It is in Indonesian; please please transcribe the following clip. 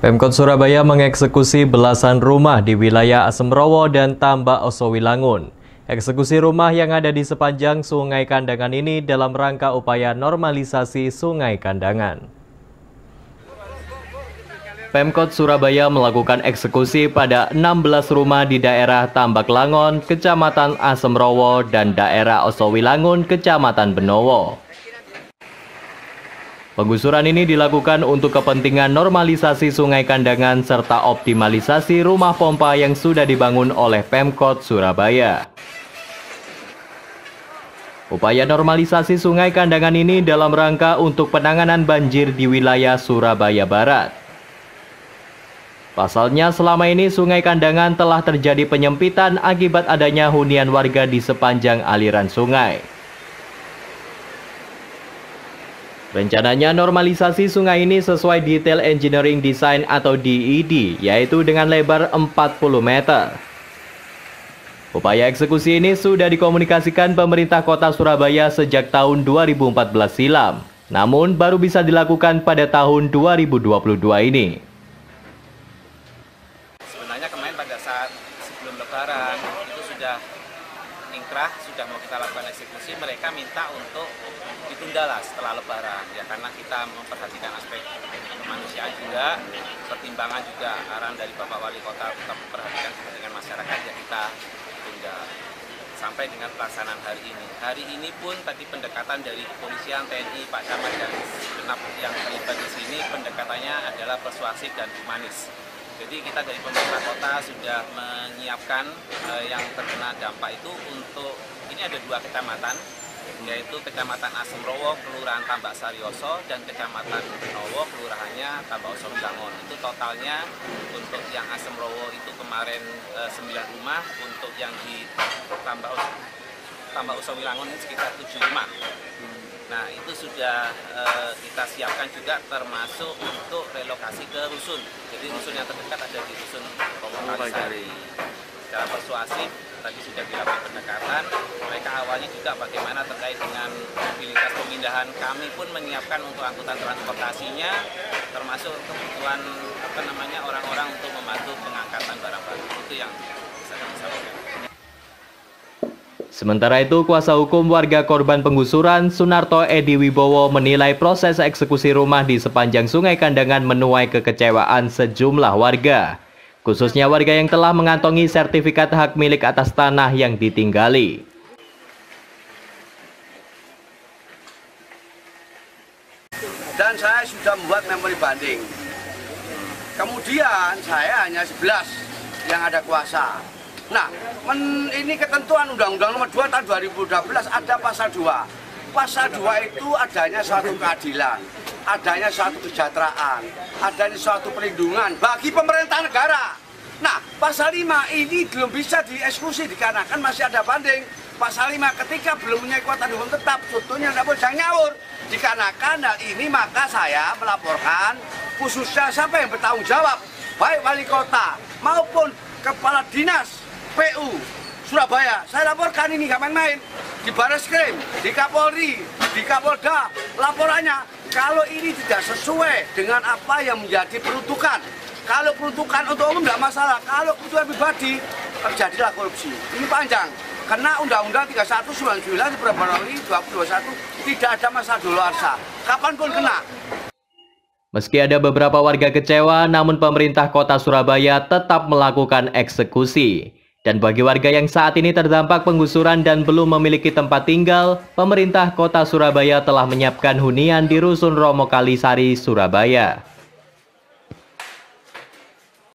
Pemkot Surabaya mengeksekusi belasan rumah di wilayah Asemrowo dan Tambak Osowilangun. Eksekusi rumah yang ada di sepanjang Sungai Kandangan ini dalam rangka upaya normalisasi Sungai Kandangan. Pemkot Surabaya melakukan eksekusi pada 16 rumah di daerah Tambak Langon, Kecamatan Asemrowo, dan daerah Osowilangun, Kecamatan Benowo. Penggusuran ini dilakukan untuk kepentingan normalisasi Sungai Kandangan serta optimalisasi rumah pompa yang sudah dibangun oleh Pemkot Surabaya. Upaya normalisasi Sungai Kandangan ini dalam rangka untuk penanganan banjir di wilayah Surabaya Barat. Pasalnya selama ini Sungai Kandangan telah terjadi penyempitan akibat adanya hunian warga di sepanjang aliran sungai. Rencananya normalisasi sungai ini sesuai Detail Engineering Design atau DED, yaitu dengan lebar 40 meter. Upaya eksekusi ini sudah dikomunikasikan pemerintah kota Surabaya sejak tahun 2014 silam, namun baru bisa dilakukan pada tahun 2022 ini. Sebenarnya kemarin pada saat sebelum lebaran itu sudah ingkrah, sudah mau kita lakukan eksekusi, mereka minta untuk ditunda setelah lebaran ya, karena kita memperhatikan aspek kemanusiaan juga, pertimbangan juga arahan dari Bapak Wali Kota tetap memperhatikan kepentingan masyarakat ya, kita tunda sampai dengan pelaksanaan hari ini. Hari ini pun tadi pendekatan dari kepolisian, TNI, Pak Camat dan segenap yang terlibat di sini pendekatannya adalah persuasif dan humanis. Jadi kita dari pemerintah kota sudah menyiapkan yang terkena dampak itu untuk, ini ada 2 kecamatan, yaitu Kecamatan Asemrowo, Kelurahan Tambak Saryoso, dan Kecamatan Benowo, Kelurahannya Tambak Osowilangun. Itu totalnya untuk yang Asemrowo itu kemarin 9 rumah, untuk yang di Tambak Osowilangun ini sekitar 7 rumah. Nah itu sudah kita siapkan juga termasuk untuk relokasi ke rusun. Jadi rusun yang terdekat ada di rusun Romo Kalisari. Secara persuasif tadi sudah dilakukan pendekatan. Mereka awalnya juga bagaimana terkait dengan mobilitas pemindahan, kami pun menyiapkan untuk angkutan transportasinya, termasuk kebutuhan orang-orang untuk membantu pengangkatan barang-barang. Itu yang bisa kami sampaikan. Sementara itu, kuasa hukum warga korban penggusuran, Sunarto Edi Wibowo, menilai proses eksekusi rumah di sepanjang Sungai Kandangan menuai kekecewaan sejumlah warga, khususnya warga yang telah mengantongi sertifikat hak milik atas tanah yang ditinggali. Dan saya sudah membuat memori banding. Kemudian saya hanya 11 yang ada kuasa. Nah, ini ketentuan Undang-Undang Nomor 2 Tahun 2012 ada pasal 2. Pasal 2 itu adanya suatu keadilan, adanya suatu kesejahteraan, adanya suatu perlindungan bagi pemerintah negara. Nah, pasal 5 ini belum bisa dieksekusi dikarenakan masih ada banding. Pasal 5 ketika belum punya kekuatan hukum tetap, contohnya tidak boleh nyaur. Dikarenakan hal ini maka saya melaporkan khususnya siapa yang bertanggung jawab, baik wali kota maupun kepala dinas PU Surabaya. Saya laporkan ini nggak main-main di Bareskrim, di Kapolri, di Kapolda. Laporannya kalau ini tidak sesuai dengan apa yang menjadi peruntukan. Kalau peruntukan untuk umum tidak masalah, kalau kebutuhan pribadi terjadilah korupsi. Ini panjang, karena Undang-Undang 3199 Februari 2021 tidak ada masa daluarsa, kapanpun kena. Meski ada beberapa warga kecewa, namun pemerintah kota Surabaya tetap melakukan eksekusi. Dan bagi warga yang saat ini terdampak penggusuran dan belum memiliki tempat tinggal, pemerintah kota Surabaya telah menyiapkan hunian di Rusun Romo Kalisari, Surabaya.